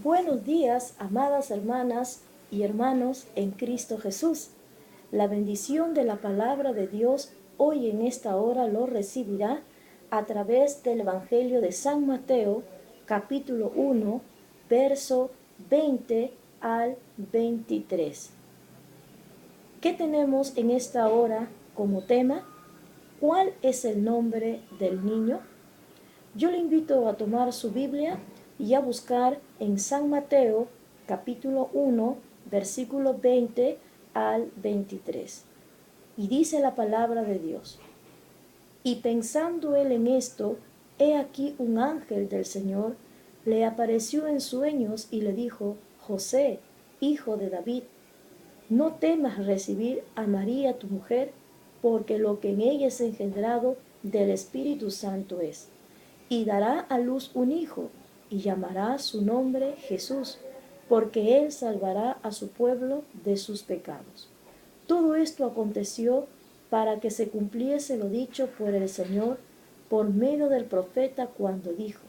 Buenos días, amadas hermanas y hermanos en Cristo Jesús. La bendición de la palabra de Dios hoy en esta hora lo recibirá a través del Evangelio de San Mateo, capítulo 1, verso 20 al 23. ¿Qué tenemos en esta hora como tema? ¿Cuál es el nombre del niño? Yo le invito a tomar su Biblia y a buscar en San Mateo, capítulo 1, versículo 20 al 23. Y dice la palabra de Dios: Y pensando él en esto, he aquí un ángel del Señor le apareció en sueños y le dijo: José, hijo de David, no temas recibir a María tu mujer, porque lo que en ella es engendrado del Espíritu Santo es. Y dará a luz un hijo, y llamará su nombre Jesús, porque él salvará a su pueblo de sus pecados. Todo esto aconteció para que se cumpliese lo dicho por el Señor por medio del profeta cuando dijo: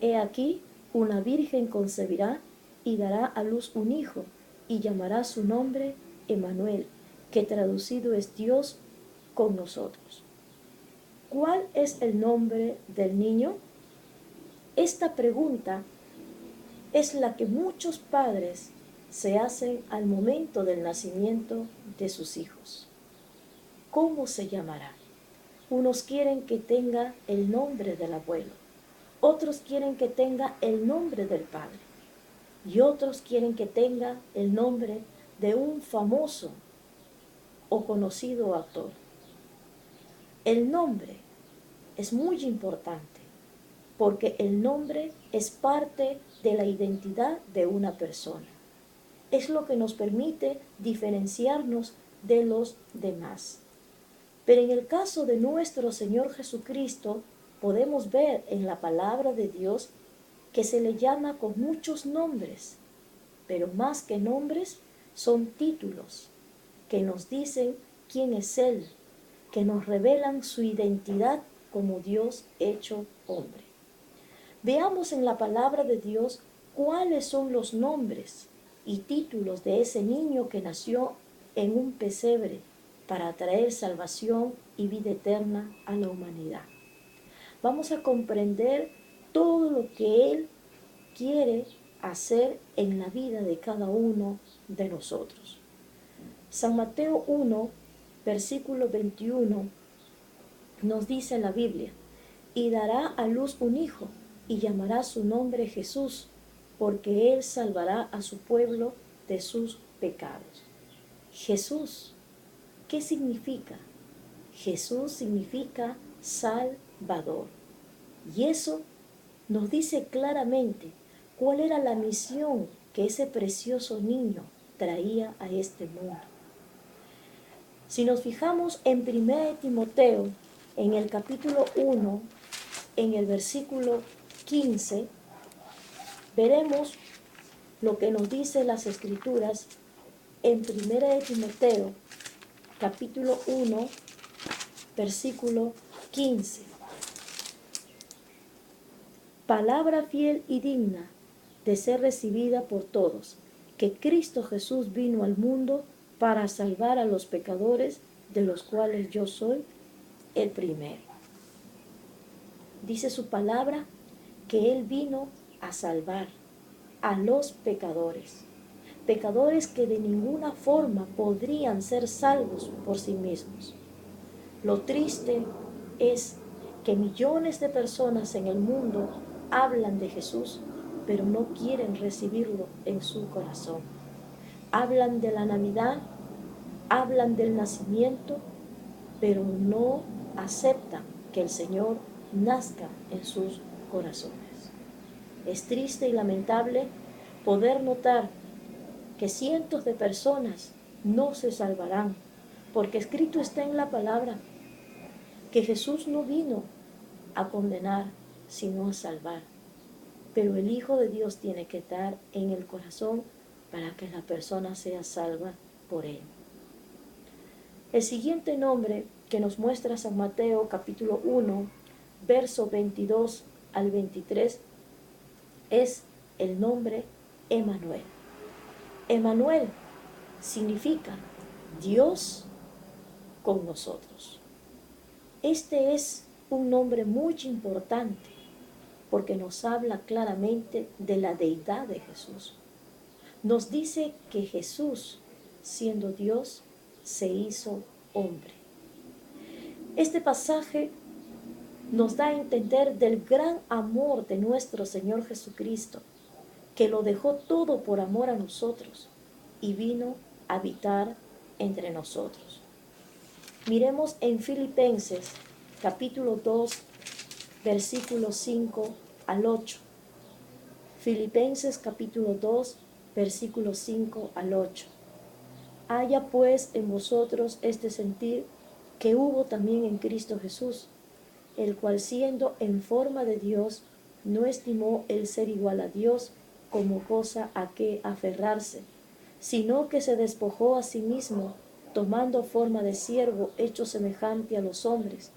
He aquí, una virgen concebirá y dará a luz un hijo, y llamará su nombre Emmanuel, que traducido es Dios con nosotros. ¿Cuál es el nombre del niño? Esta pregunta es la que muchos padres se hacen al momento del nacimiento de sus hijos. ¿Cómo se llamará? Unos quieren que tenga el nombre del abuelo, otros quieren que tenga el nombre del padre y otros quieren que tenga el nombre de un famoso o conocido actor. El nombre es muy importante porque el nombre es parte de la identidad de una persona. Es lo que nos permite diferenciarnos de los demás. Pero en el caso de nuestro Señor Jesucristo, podemos ver en la palabra de Dios que se le llama con muchos nombres, pero más que nombres son títulos que nos dicen quién es Él, que nos revelan su identidad como Dios hecho hombre. Veamos en la palabra de Dios cuáles son los nombres y títulos de ese niño que nació en un pesebre para traer salvación y vida eterna a la humanidad. Vamos a comprender todo lo que Él quiere hacer en la vida de cada uno de nosotros. San Mateo 1, versículo 21, nos dice la Biblia: y dará a luz un hijo, y llamará su nombre Jesús, porque él salvará a su pueblo de sus pecados. Jesús, ¿qué significa? Jesús significa Salvador. Y eso nos dice claramente cuál era la misión que ese precioso niño traía a este mundo. Si nos fijamos en 1 Timoteo, en el capítulo 1, en el versículo 15, veremos lo que nos dice las Escrituras en 1 Timoteo, capítulo 1, versículo 15. Palabra fiel y digna de ser recibida por todos, que Cristo Jesús vino al mundo para salvar a los pecadores, de los cuales yo soy el primero. Dice su palabra que Él vino a salvar a los pecadores, pecadores que de ninguna forma podrían ser salvos por sí mismos. Lo triste es que millones de personas en el mundo hablan de Jesús, pero no quieren recibirlo en su corazón. Hablan de la Navidad, hablan del nacimiento, pero no aceptan que el Señor nazca en sus corazones. Es triste y lamentable poder notar que cientos de personas no se salvarán, porque escrito está en la palabra que Jesús no vino a condenar, sino a salvar. Pero el Hijo de Dios tiene que estar en el corazón para que la persona sea salva por Él. El siguiente nombre que nos muestra San Mateo capítulo 1, verso 22 al 23, es el nombre Emmanuel. Emmanuel significa Dios con nosotros. Este es un nombre muy importante porque nos habla claramente de la deidad de Jesús. Nos dice que Jesús, siendo Dios, se hizo hombre. Este pasaje nos da a entender del gran amor de nuestro Señor Jesucristo, que lo dejó todo por amor a nosotros y vino a habitar entre nosotros. Miremos en Filipenses capítulo 2, versículos 5 al 8. Filipenses capítulo 2, versículos 5 al 8. Haya pues en vosotros este sentir que hubo también en Cristo Jesús, el cual siendo en forma de Dios, no estimó el ser igual a Dios como cosa a que aferrarse, sino que se despojó a sí mismo, tomando forma de siervo hecho semejante a los hombres,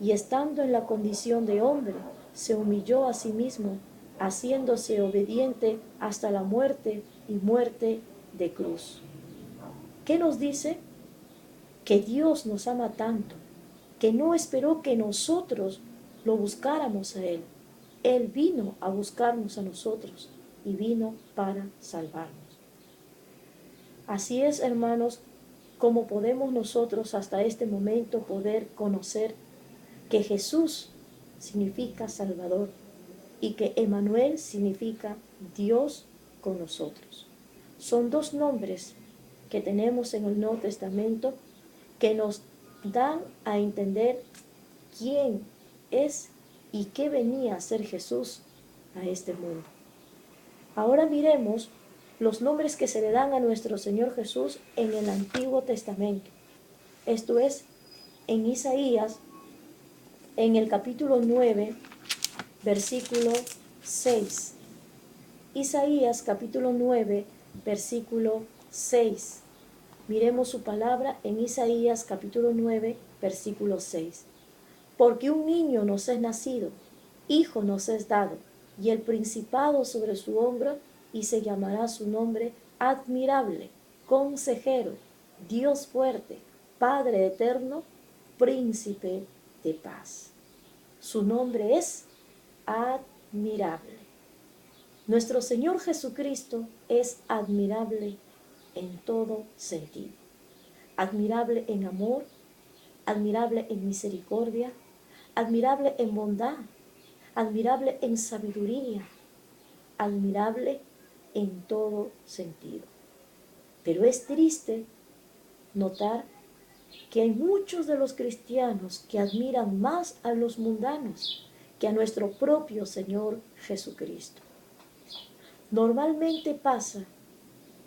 y estando en la condición de hombre, se humilló a sí mismo, haciéndose obediente hasta la muerte y muerte de cruz. ¿Qué nos dice? Que Dios nos ama tanto, que no esperó que nosotros lo buscáramos a Él. Él vino a buscarnos a nosotros y vino para salvarnos. Así es, hermanos, como podemos nosotros hasta este momento poder conocer que Jesús significa Salvador y que Emmanuel significa Dios con nosotros. Son dos nombres que tenemos en el Nuevo Testamento que nos dan a entender quién es y qué venía a ser Jesús a este mundo. Ahora miremos los nombres que se le dan a nuestro Señor Jesús en el Antiguo Testamento. Esto es, en Isaías, en el capítulo 9, versículo 6. Isaías capítulo 9, versículo 6. Miremos su palabra en Isaías capítulo 9, versículo 6. Porque un niño nos es nacido, hijo nos es dado, y el principado sobre su hombro, y se llamará su nombre admirable, consejero, Dios fuerte, Padre eterno, príncipe de paz. Su nombre es admirable. Nuestro Señor Jesucristo es admirable en todo sentido. Admirable en amor, admirable en misericordia, admirable en bondad, admirable en sabiduría, admirable en todo sentido. Pero es triste notar que hay muchos de los cristianos que admiran más a los mundanos que a nuestro propio Señor Jesucristo. Normalmente pasa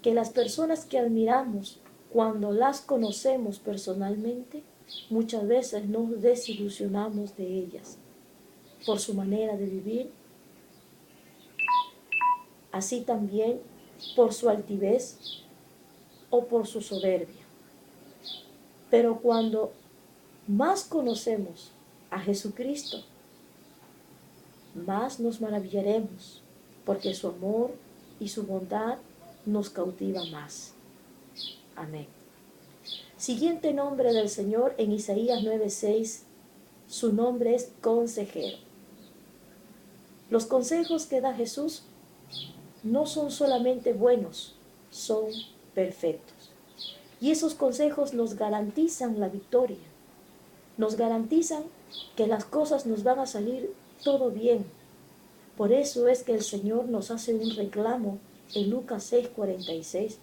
que las personas que admiramos, cuando las conocemos personalmente, muchas veces nos desilusionamos de ellas por su manera de vivir, así también por su altivez o por su soberbia. Pero cuando más conocemos a Jesucristo, más nos maravillaremos, porque su amor y su bondad nos cautiva más. Amén. Siguiente nombre del Señor en Isaías 9:6, su nombre es consejero. Los consejos que da Jesús no son solamente buenos, son perfectos. Y esos consejos nos garantizan la victoria, nos garantizan que las cosas nos van a salir todo bien. Por eso es que el Señor nos hace un reclamo en Lucas 6:46.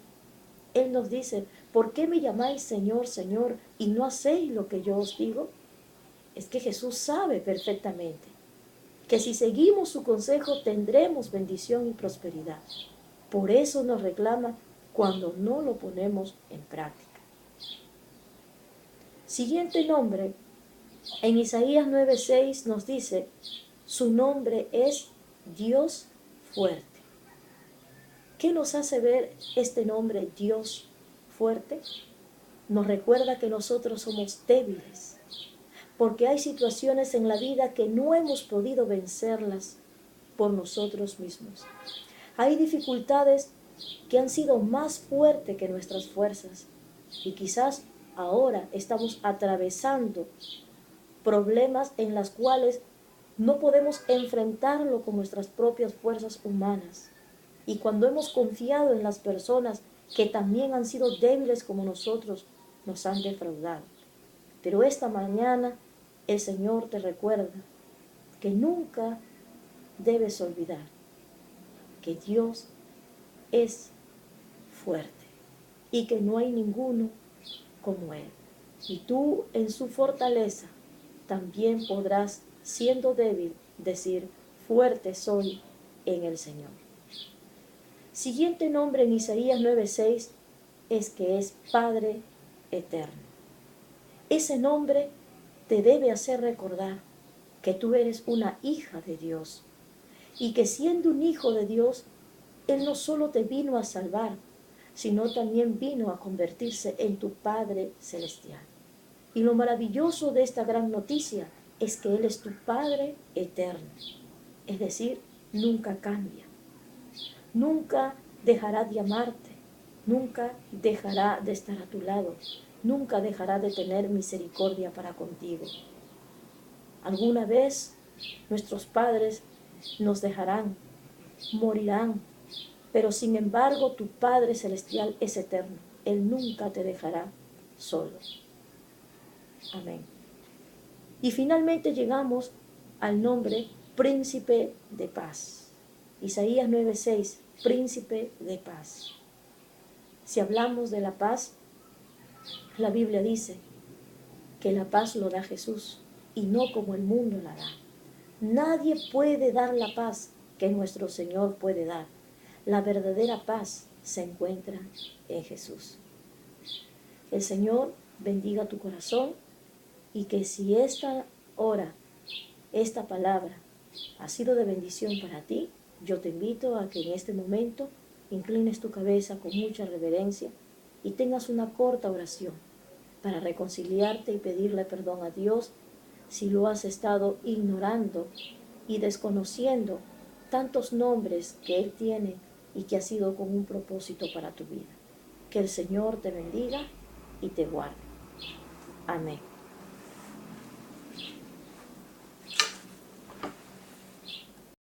Él nos dice, ¿por qué me llamáis Señor, Señor, y no hacéis lo que yo os digo? Es que Jesús sabe perfectamente que si seguimos su consejo tendremos bendición y prosperidad. Por eso nos reclama cuando no lo ponemos en práctica. Siguiente nombre, en Isaías 9:6 nos dice, su nombre es Dios fuerte. ¿Qué nos hace ver este nombre Dios fuerte? Nos recuerda que nosotros somos débiles, porque hay situaciones en la vida que no hemos podido vencerlas por nosotros mismos. Hay dificultades que han sido más fuertes que nuestras fuerzas y quizás ahora estamos atravesando problemas en los cuales no podemos enfrentarlo con nuestras propias fuerzas humanas. Y cuando hemos confiado en las personas que también han sido débiles como nosotros, nos han defraudado. Pero esta mañana el Señor te recuerda que nunca debes olvidar que Dios es fuerte y que no hay ninguno como Él. Y tú en su fortaleza también podrás, siendo débil, decir, fuerte soy en el Señor. Siguiente nombre en Isaías 9:6 es que es Padre Eterno. Ese nombre te debe hacer recordar que tú eres una hija de Dios y que siendo un hijo de Dios, Él no solo te vino a salvar, sino también vino a convertirse en tu Padre Celestial. Y lo maravilloso de esta gran noticia es que Él es tu Padre eterno, es decir, nunca cambia, nunca dejará de amarte, nunca dejará de estar a tu lado, nunca dejará de tener misericordia para contigo. Alguna vez nuestros padres nos dejarán, morirán, pero sin embargo tu Padre Celestial es eterno. Él nunca te dejará solo. Amén. Y finalmente llegamos al nombre Príncipe de Paz. Isaías 9:6, Príncipe de Paz. Si hablamos de la paz, la Biblia dice que la paz lo da Jesús y no como el mundo la da. Nadie puede dar la paz que nuestro Señor puede dar. La verdadera paz se encuentra en Jesús. El Señor bendiga tu corazón y que si esta hora, esta palabra ha sido de bendición para ti, yo te invito a que en este momento inclines tu cabeza con mucha reverencia y tengas una corta oración para reconciliarte y pedirle perdón a Dios si lo has estado ignorando y desconociendo tantos nombres que Él tiene y que ha sido con un propósito para tu vida. Que el Señor te bendiga y te guarde. Amén.